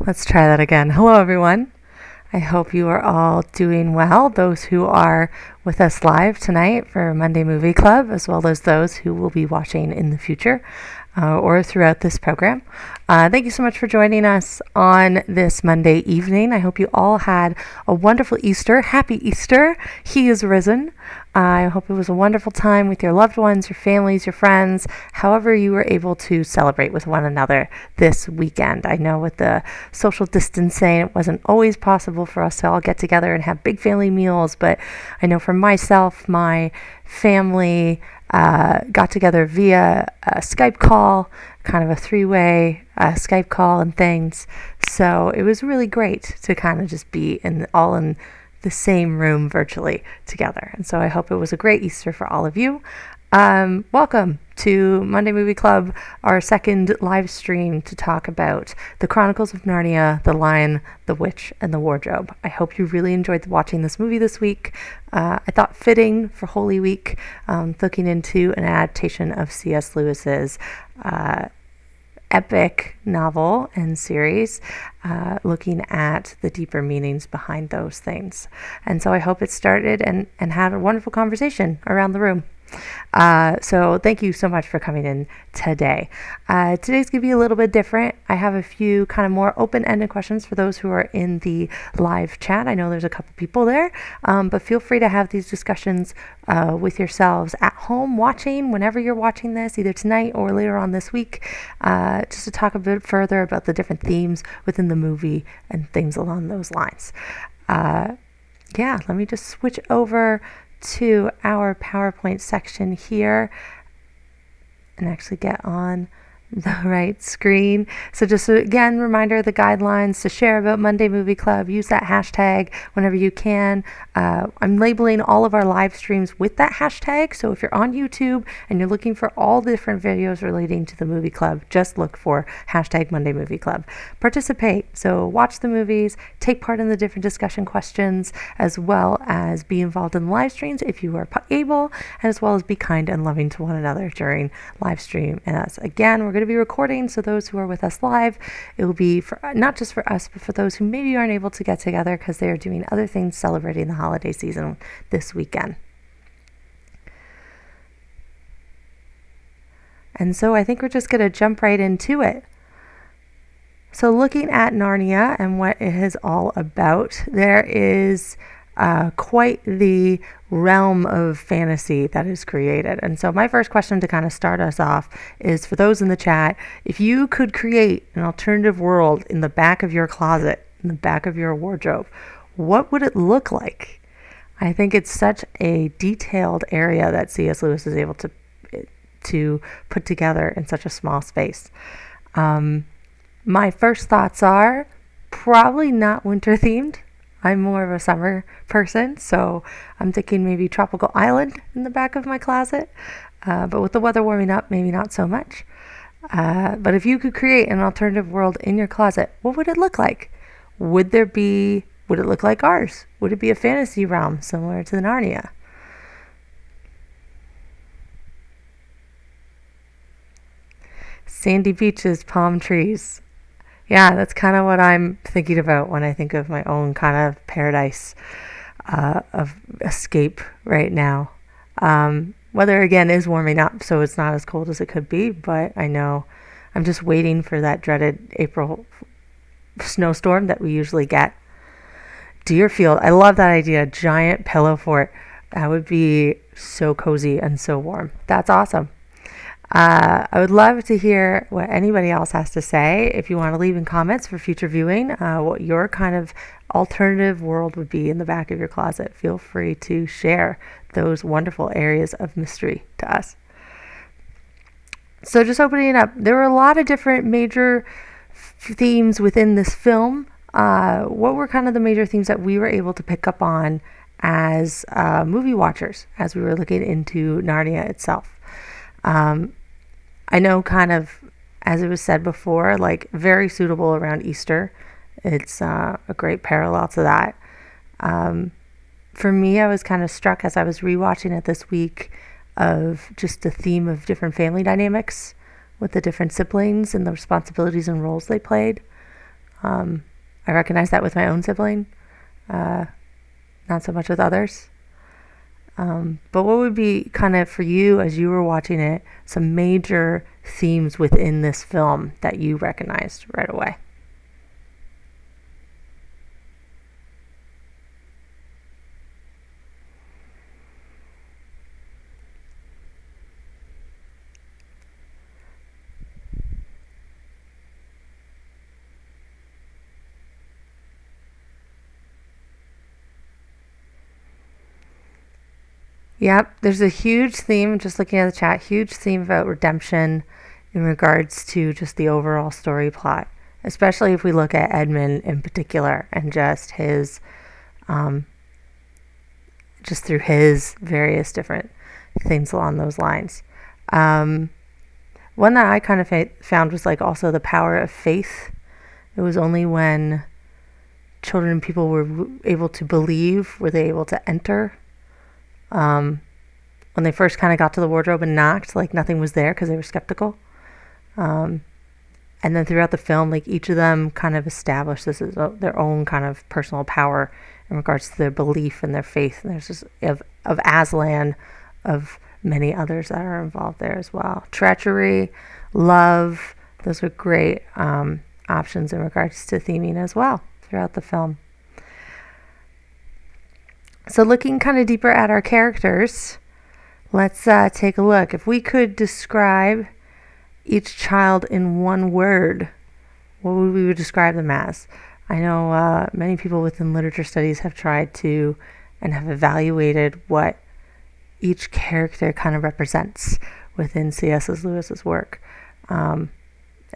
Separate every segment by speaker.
Speaker 1: Let's try that again. Hello, everyone. I hope you are all doing well. Those who are with us live tonight for Monday Movie Club, as well as those who will be watching in the future or throughout this program. Thank you so much for joining us on this Monday evening. I hope you all had a wonderful Easter. Happy Easter. He is risen. I hope it was a wonderful time with your loved ones, your families, your friends, however you were able to celebrate with one another this weekend. I know with the social distancing, it wasn't always possible for us to all get together and have big family meals, but I know for myself, my family got together via a Skype call, kind of a three-way Skype call and things. So it was really great to kind of just be all in the same room virtually together. And so I hope it was a great Easter for all of you. Welcome to Monday Movie Club, our second live stream to talk about the Chronicles of Narnia, The Lion, the Witch, and the Wardrobe. I hope you really enjoyed watching this movie this week. I thought fitting for Holy Week, looking into an adaptation of C.S. Lewis's epic novel and series, looking at the deeper meanings behind those things. And so I hope it started and had a wonderful conversation around the room. So thank you so much for coming in today. Today's going to be a little bit different. I have a few kind of more open-ended questions for those who are in the live chat. I know there's a couple people there, but feel free to have these discussions with yourselves at home watching, whenever you're watching this, either tonight or later on this week, just to talk a bit further about the different themes within the movie and things along those lines. Let me just switch over to our PowerPoint section here and actually get on the right screen. So just again, reminder, the guidelines to share about Monday Movie Club, use that hashtag whenever you can. I'm labeling all of our live streams with that hashtag. So if you're on YouTube and you're looking for all the different videos relating to the movie club, just look for hashtag Monday Movie Club. Participate. So watch the movies, take part in the different discussion questions, as well as be involved in live streams if you are able, and as well as be kind and loving to one another during live stream. And that's, again, we're going to be recording, so those who are with us live, it will be for not just for us, but for those who maybe aren't able to get together because they are doing other things celebrating the holiday season this weekend. And so I think we're just going to jump right into it. So looking at Narnia and what it is all about, there is quite the realm of fantasy that is created. And so my first question to kind of start us off is, for those in the chat, if you could create an alternative world in the back of your closet, in the back of your wardrobe, what would it look like? I think it's such a detailed area that C.S. Lewis is able to put together in such a small space. My first thoughts are probably not winter themed. I'm more of a summer person, so I'm thinking maybe tropical island in the back of my closet. But with the weather warming up, maybe not so much. But if you could create an alternative world in your closet, what would it look like? Would it look like ours? Would it be a fantasy realm similar to Narnia? Sandy beaches, palm trees. Yeah, that's kind of what I'm thinking about when I think of my own kind of paradise of escape right now. Weather, again, is warming up, so it's not as cold as it could be, but I know I'm just waiting for that dreaded April snowstorm that we usually get. Deerfield, I love that idea. Giant pillow fort. That would be so cozy and so warm. That's awesome. I would love to hear what anybody else has to say. If you want to leave in comments for future viewing, what your kind of alternative world would be in the back of your closet, feel free to share those wonderful areas of mystery to us. So just opening it up, there were a lot of different major themes within this film. What were kind of the major themes that we were able to pick up on as movie watchers as we were looking into Narnia itself? I know, kind of, as it was said before, like very suitable around Easter. It's a great parallel to that. For me, I was kind of struck as I was rewatching it this week of just the theme of different family dynamics with the different siblings and the responsibilities and roles they played. I recognize that with my own sibling, not so much with others. But what would be kind of for you as you were watching it, some major themes within this film that you recognized right away? Yep, there's a huge theme, just looking at the chat, huge theme about redemption in regards to just the overall story plot, especially if we look at Edmund in particular and just his, um, just through his various different things along those lines. Um, One that I kind of found was like also the power of faith. It was only when children and people were able to believe were they able to enter. Um, when they first kind of got to the wardrobe and knocked, like nothing was there because they were skeptical. Um, and then throughout the film, like each of them kind of established this as their own kind of personal power in regards to their belief and their faith. And there's this of Aslan, of many others that are involved there as well. Treachery, love, those are great options in regards to theming as well throughout the film. So looking kind of deeper at our characters, let's take a look. If we could describe each child in one word, what would we describe them as? I know many people within literature studies have tried to and have evaluated what each character kind of represents within C.S. Lewis's work. And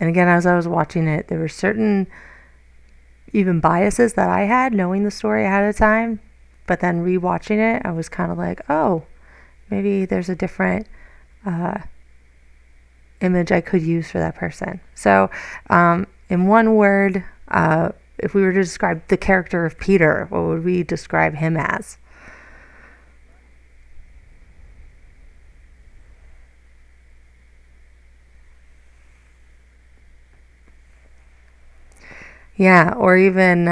Speaker 1: again, as I was watching it, there were certain even biases that I had knowing the story ahead of time. But then rewatching it, I was kind of like, oh, maybe there's a different image I could use for that person. So in one word, if we were to describe the character of Peter, what would we describe him as? Yeah, or even,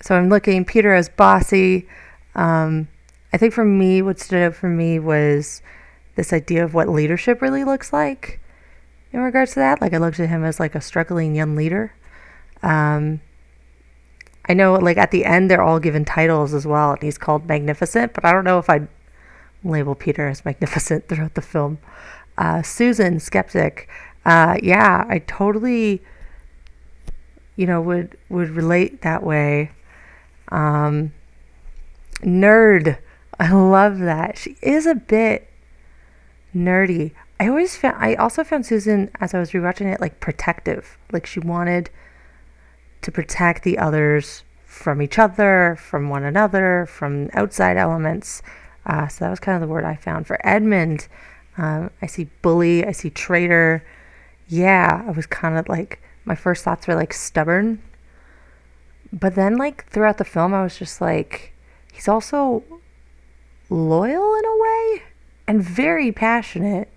Speaker 1: so I'm looking, Peter as bossy. I think for me, what stood out for me was this idea of what leadership really looks like in regards to that. Like I looked at him as like a struggling young leader. I know like at the end, they're all given titles as well. And he's called Magnificent, but I don't know if I'd label Peter as magnificent throughout the film. Susan, skeptic. Yeah, I totally, would relate that way. Nerd. I love that. She is a bit nerdy. I also found Susan, as I was rewatching it, like protective. Like she wanted to protect the others from each other, from one another, from outside elements. So that was kind of the word I found. For Edmund, I see bully, I see traitor. Yeah, I was kind of like, my first thoughts were like stubborn. But then like throughout the film, I was just like, he's also loyal in a way and very passionate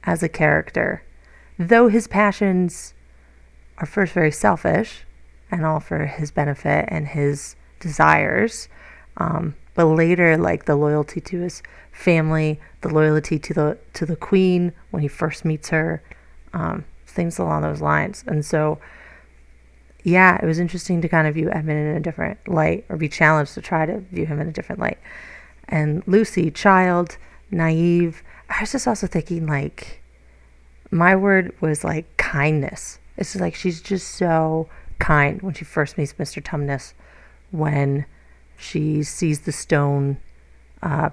Speaker 1: as a character. Though his passions are first very selfish and all for his benefit and his desires. But later, like the loyalty to his family, the loyalty to the queen when he first meets her, things along those lines. And so, yeah, it was interesting to kind of view Edmund in a different light, or be challenged to try to view him in a different light. And Lucy, child, naive. I was just also thinking, like, my word was like kindness. It's just like she's just so kind when she first meets Mr. Tumnus, when she sees the stone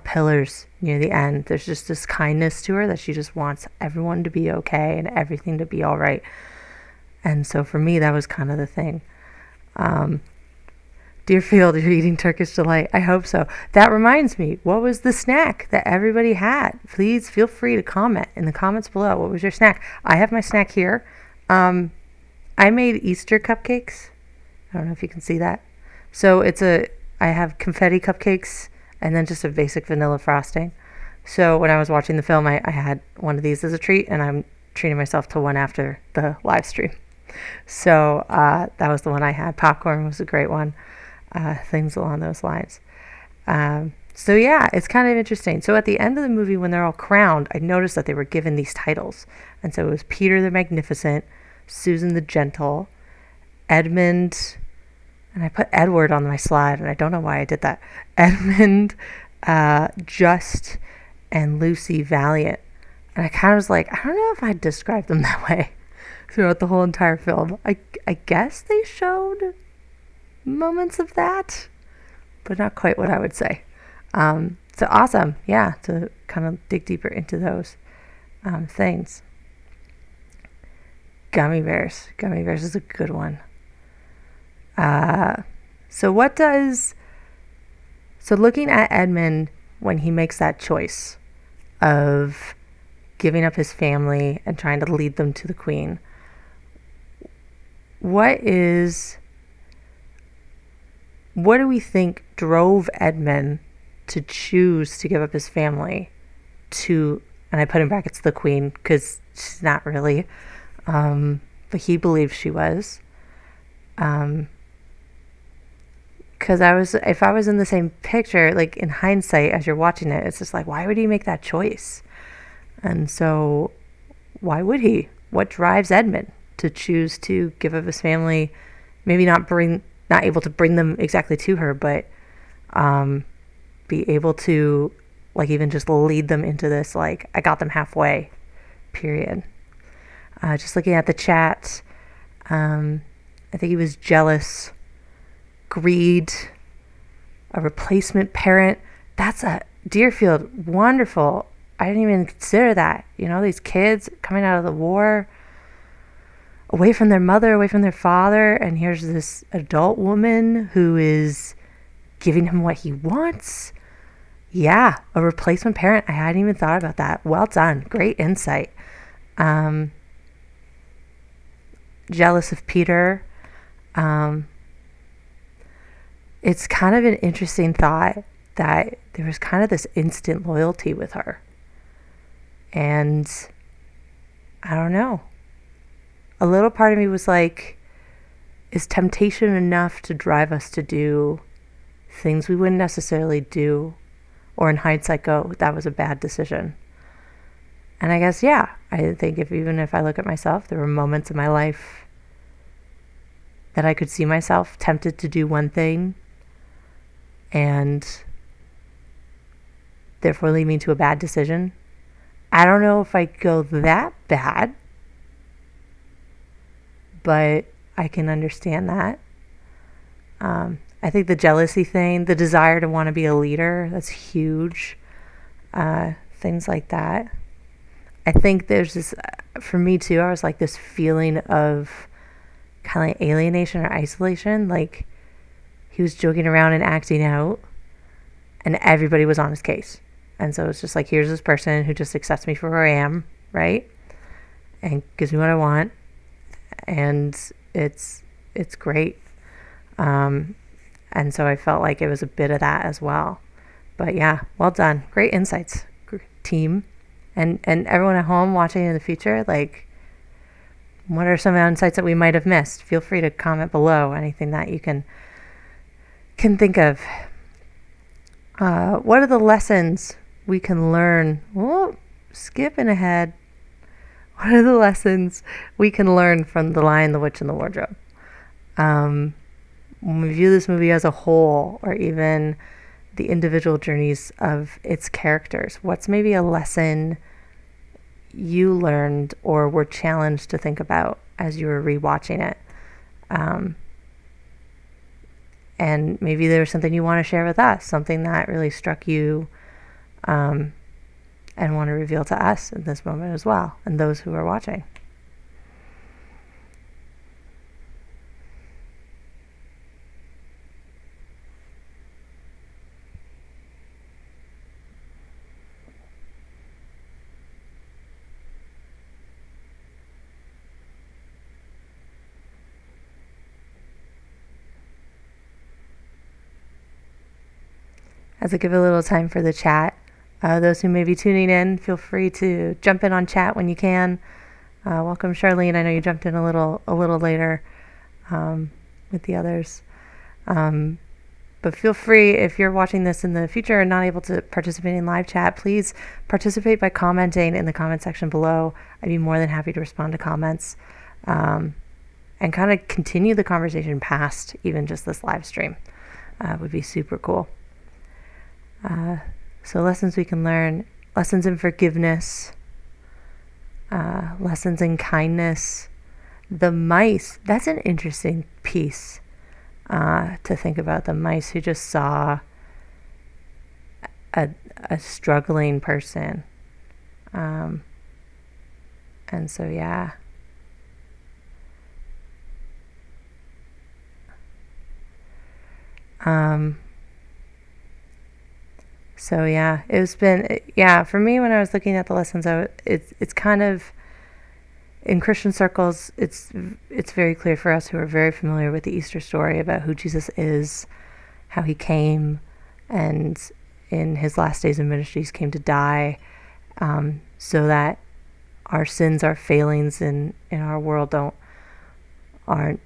Speaker 1: pillars near the end. There's just this kindness to her that she just wants everyone to be okay and everything to be all right. And so for me, that was kind of the thing. Deerfield, you're eating Turkish Delight. I hope so. That reminds me, what was the snack that everybody had? Please feel free to comment in the comments below. What was your snack? I have my snack here. I made Easter cupcakes. I don't know if you can see that. So I have confetti cupcakes and then just a basic vanilla frosting. So when I was watching the film, I had one of these as a treat, and I'm treating myself to one after the live stream. So that was the one I had. Popcorn was a great one. Things along those lines. So yeah, it's kind of interesting. So at the end of the movie, when they're all crowned, I noticed that they were given these titles. And so it was Peter the Magnificent, Susan the Gentle, Edmund, and I put Edward on my slide, and I don't know why I did that. Edmund, Just, and Lucy Valiant. And I kind of was like, I don't know if I'd describe them that way throughout the whole entire film. I guess they showed moments of that, but not quite what I would say. So awesome, yeah, to kind of dig deeper into those things. Gummy bears. Gummy bears is a good one. So looking at Edmund when he makes that choice of giving up his family and trying to lead them to the queen, what do we think drove Edmund to choose to give up his family to, and I put in brackets, the queen, because she's not really, but he believed she was. Because if I was in the same picture, like in hindsight, as you're watching it, it's just like, why would he make that choice? And so, why would he? What drives Edmund to choose to give up his family? Maybe not able to bring them exactly to her, but be able to, like, even just lead them into this, like, I got them halfway, period. Just looking at the chat, I think he was jealous, greed, a replacement parent. That's a Deerfield, wonderful. I didn't even consider that. You know, these kids coming out of the war, away from their mother, away from their father, and here's this adult woman who is giving him what he wants. Yeah, a replacement parent. I hadn't even thought about that. Well done. Great insight. Jealous of Peter. It's kind of an interesting thought that there was kind of this instant loyalty with her. And I don't know. A little part of me was like, is temptation enough to drive us to do things we wouldn't necessarily do, or in hindsight go, that was a bad decision? And I guess, yeah, I think even if I look at myself, there were moments in my life that I could see myself tempted to do one thing and therefore lead me to a bad decision. I don't know if I go that bad, but I can understand that. I think the jealousy thing, the desire to want to be a leader, that's huge. Things like that. I think there's this, for me too, I was like this feeling of kind of like alienation or isolation. Like he was joking around and acting out and everybody was on his case. And so it's just like, here's this person who just accepts me for where I am, right? And gives me what I want. And it's great. And so I felt like it was a bit of that as well. But yeah, well done. Great insights, team. And everyone at home watching in the future, like, what are some insights that we might have missed? Feel free to comment below anything that you can think of. What are the lessons we can learn? Oh, skipping ahead. What are the lessons we can learn from The Lion, the Witch, and the Wardrobe? When we view this movie as a whole, or even the individual journeys of its characters, what's maybe a lesson you learned or were challenged to think about as you were rewatching it? And maybe there's something you want to share with us, something that really struck you, and want to reveal to us in this moment as well, and those who are watching. As I give a little time for the chat, those who may be tuning in, feel free to jump in on chat when you can. Welcome, Charlene. I know you jumped in a little later with the others. But feel free, if you're watching this in the future and not able to participate in live chat, please participate by commenting in the comment section below. I'd be more than happy to respond to comments and kind of continue the conversation past even just this live stream. Would be super cool. So lessons we can learn, lessons in forgiveness, lessons in kindness. The mice, that's an interesting piece to think about. The mice who just saw a struggling person. And so, yeah. So yeah, it's been, for me when I was looking at the lessons, it's kind of, in Christian circles, it's very clear for us who are very familiar with the Easter story about who Jesus is, how he came, and in his last days of ministries came to die, so that our sins, our failings in our world aren't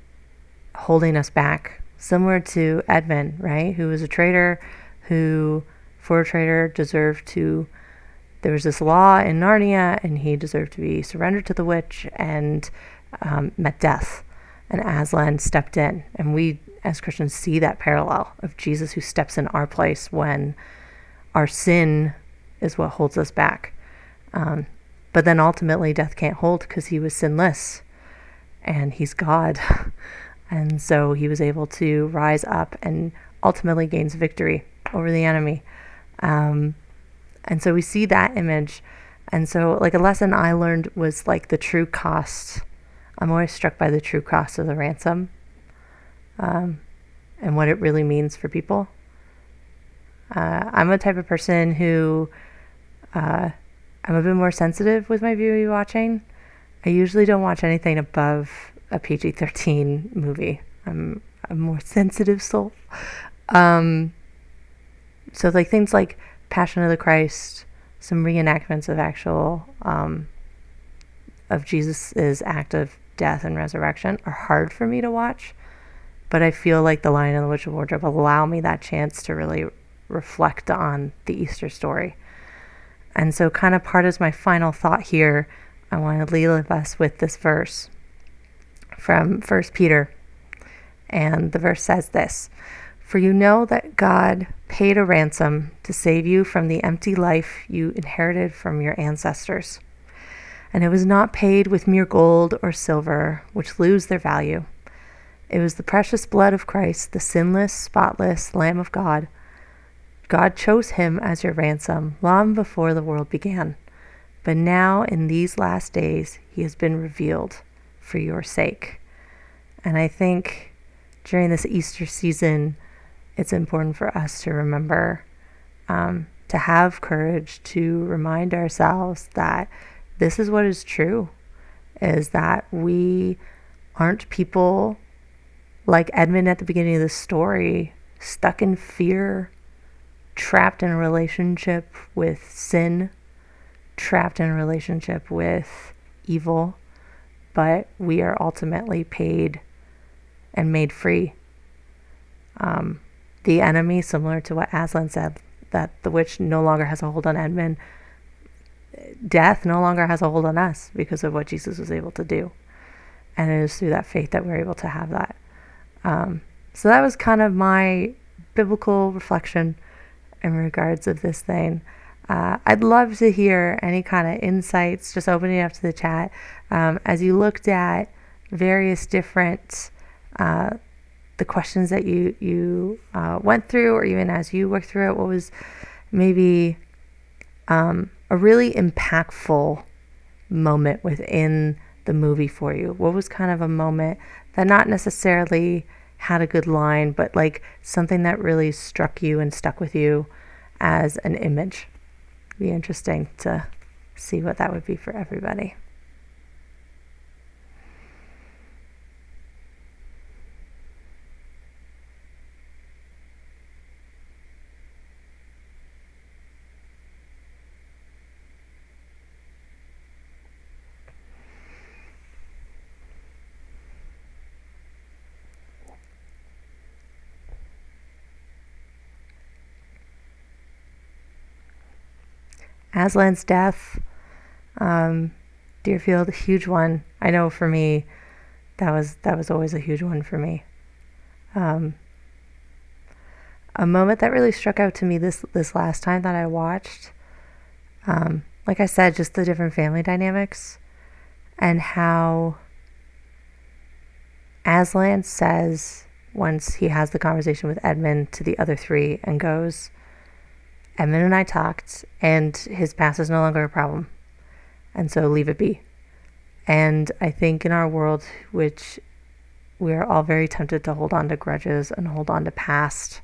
Speaker 1: holding us back. Similar to Edmund, right? Who was a traitor, who for a traitor deserved to, there was this law in Narnia and he deserved to be surrendered to the witch and met death. And Aslan stepped in. And we as Christians see that parallel of Jesus who steps in our place when our sin is what holds us back. But then ultimately death can't hold because he was sinless and he's God. And so he was able to rise up and ultimately gains victory over the enemy. And so we see that image. And so like a lesson I learned was like the true cost. I'm always struck by the true cost of the ransom, and what it really means for people. I'm a type of person who, I'm a bit more sensitive with my viewing watching. I usually don't watch anything above a PG-13 movie. I'm a more sensitive soul. So like things like Passion of the Christ, some reenactments of actual of Jesus's act of death and resurrection are hard for me to watch, but I feel like The Lion and the Witch of Wardrobe allow me that chance to really reflect on the Easter story. And so kind of part as my final thought here, I want to leave us with this verse from 1 Peter. And the verse says this: "For you know that God paid a ransom to save you from the empty life you inherited from your ancestors. And it was not paid with mere gold or silver, which lose their value. It was the precious blood of Christ, the sinless, spotless Lamb of God. God chose him as your ransom long before the world began. But now, in these last days, he has been revealed for your sake." And I think during this Easter season, it's important for us to remember, to have courage to remind ourselves that this is what is true, is that we aren't people like Edmund at the beginning of the story, stuck in fear, trapped in a relationship with sin, trapped in a relationship with evil, but we are ultimately paid and made free. The enemy, similar to what Aslan said, that the witch no longer has a hold on Edmund, death no longer has a hold on us because of what Jesus was able to do. And it is through that faith that we're able to have that. So that was kind of my biblical reflection in regards of this thing. I'd love to hear any kind of insights, just opening it up to the chat. As you looked at various different the questions that you went through, or even as you worked through it, what was maybe a really impactful moment within the movie for you? What was kind of a moment that not necessarily had a good line, but like something that really struck you and stuck with you as an image? It'd be interesting to see what that would be for everybody. Aslan's death, Deerfield, a huge one. I know for me, that was always a huge one for me. A moment that really struck out to me this last time that I watched, like I said, just the different family dynamics and how Aslan says once he has the conversation with Edmund to the other three and goes, Edmund and I talked, and his past is no longer a problem, and so leave it be. And I think in our world, which we are all very tempted to hold on to grudges and hold on to past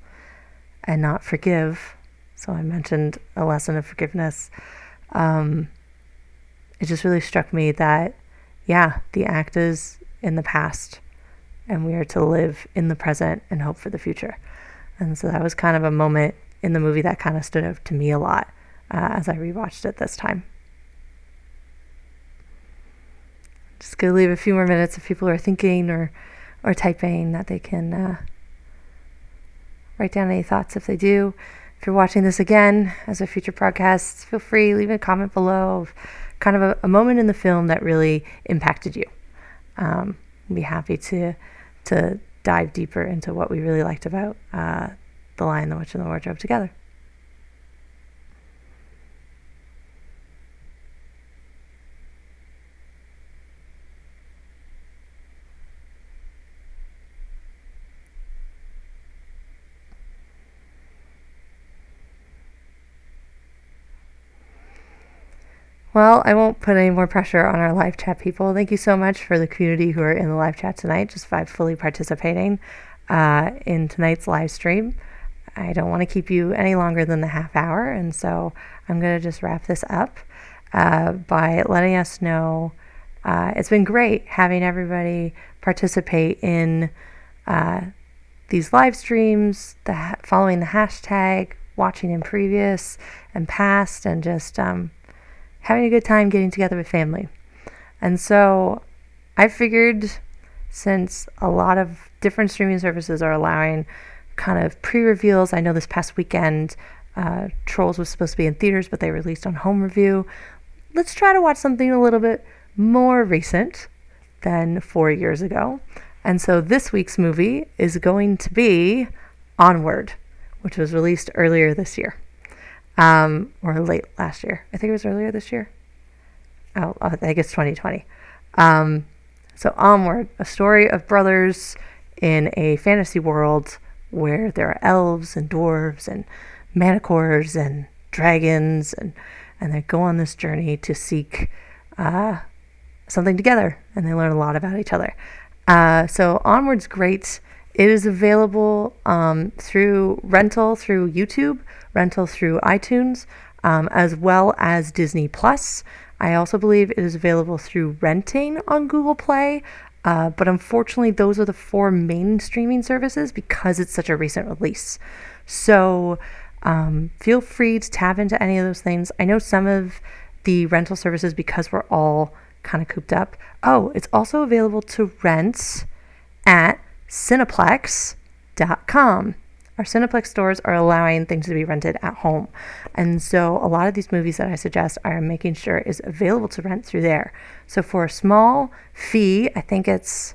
Speaker 1: and not forgive. So I mentioned a lesson of forgiveness. It just really struck me that, yeah, the act is in the past and we are to live in the present and hope for the future. And so that was kind of a moment in the movie that kind of stood out to me a lot as I rewatched it this time. Just going to leave a few more minutes if people are thinking or typing that they can write down any thoughts if they do. If you're watching this again as a future broadcast, feel free, leave a comment below of kind of a moment in the film that really impacted you. I'd be happy to dive deeper into what we really liked about The Lion, the Witch, and the Wardrobe together. Well, I won't put any more pressure on our live chat people. Thank you so much for the community who are in the live chat tonight, just by fully participating in tonight's live stream. I don't want to keep you any longer than the half hour, and so I'm going to just wrap this up by letting us know it's been great having everybody participate in these live streams, following the hashtag, watching in previous and past, and just having a good time getting together with family. And so I figured, since a lot of different streaming services are allowing kind of pre-reveals, I know this past weekend Trolls was supposed to be in theaters, but they released on home review. Let's try to watch something a little bit more recent than 4 years ago. And so this week's movie is going to be Onward, which was released earlier this year. Or late last year. I think it was earlier this year. Oh, I think it's 2020. So Onward, a story of brothers in a fantasy world where there are elves and dwarves and manticores and dragons, and they go on this journey to seek something together, and they learn a lot about each other. So Onward's great. It is available through rental through YouTube, rental through iTunes, as well as Disney Plus. I also believe it is available through renting on Google Play, but unfortunately those are the 4 main streaming services because it's such a recent release. So feel free to tap into any of those things. I know some of the rental services, because we're all kind of cooped up. Oh, it's also available to rent at Cineplex.com. Our Cineplex stores are allowing things to be rented at home. And so a lot of these movies that I suggest are making sure is available to rent through there. So for a small fee, I think it's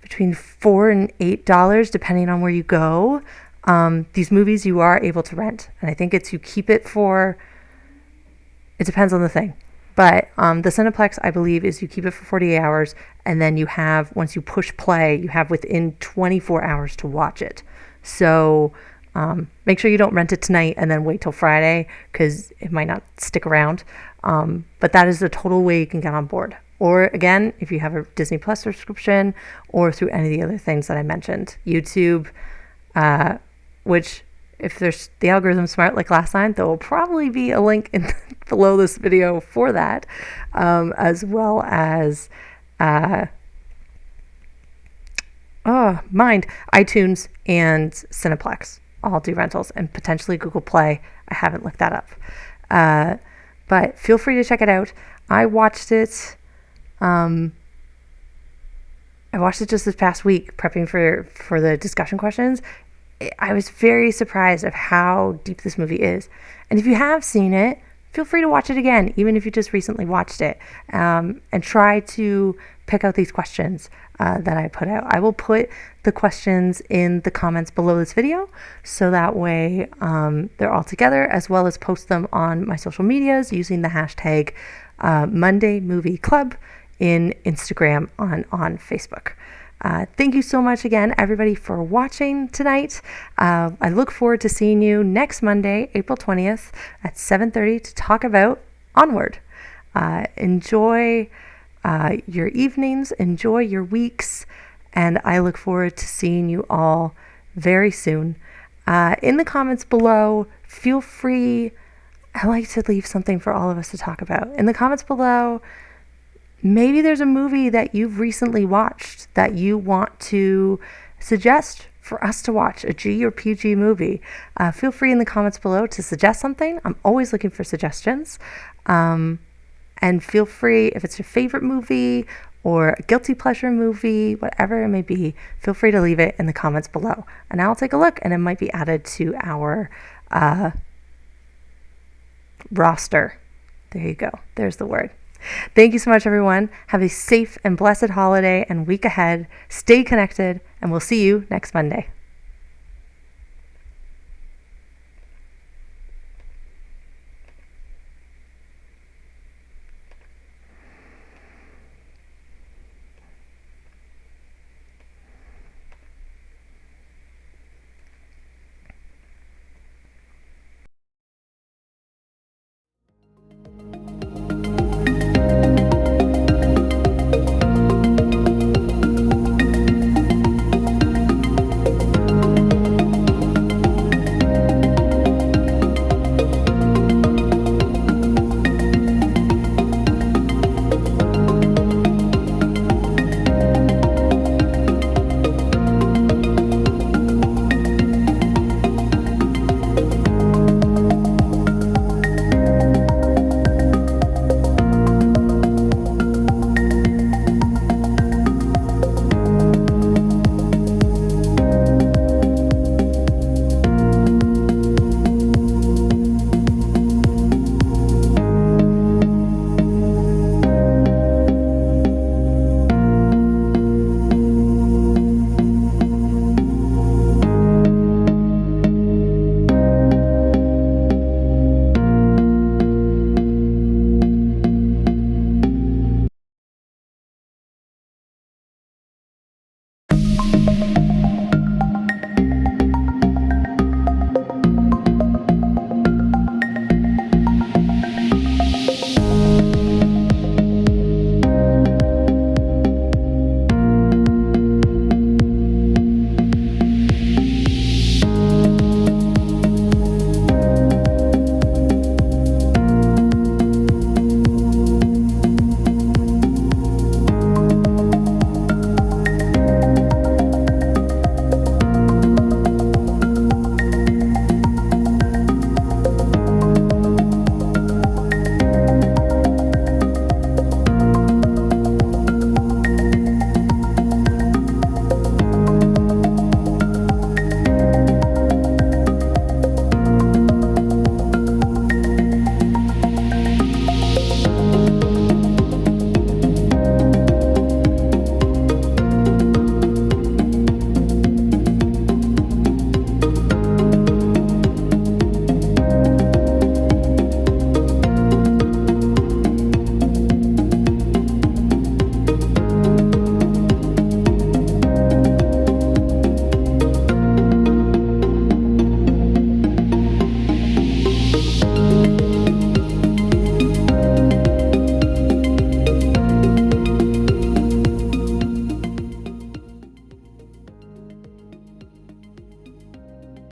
Speaker 1: between $4 and $8, depending on where you go. These movies you are able to rent. And I think it's you keep it for, it depends on the thing. But the Cineplex, I believe, is you keep it for 48 hours, and then you have, once you push play, you have within 24 hours to watch it. So make sure you don't rent it tonight and then wait till Friday, because it might not stick around. But that is the total way you can get on board. Or again, if you have a Disney Plus subscription, or through any of the other things that I mentioned. YouTube, which, if there's the algorithm smart like last time, there will probably be a link below this video for that, as well as iTunes and Cineplex all do rentals, and potentially Google Play. I haven't looked that up, but feel free to check it out. I watched it just this past week, prepping for the discussion questions. I was very surprised of how deep this movie is. And if you have seen it, feel free to watch it again, even if you just recently watched it, and try to pick out these questions that I put out. I will put the questions in the comments below this video, so that way they're all together, as well as post them on my social medias using the hashtag Monday Movie Club in Instagram on Facebook. Thank you so much again, everybody, for watching tonight. I look forward to seeing you next Monday, April 20th at 7:30 to talk about Onward. Enjoy your evenings, enjoy your weeks, and I look forward to seeing you all very soon. In the comments below, feel free. I like to leave something for all of us to talk about. In the comments below, maybe there's a movie that you've recently watched that you want to suggest for us to watch, a G or PG movie. Feel free in the comments below to suggest something. I'm always looking for suggestions. And feel free, if it's your favorite movie or a guilty pleasure movie, whatever it may be, feel free to leave it in the comments below. And I'll take a look, and it might be added to our roster. There you go. There's the word. Thank you so much, everyone. Have a safe and blessed holiday and week ahead. Stay connected, and we'll see you next Monday.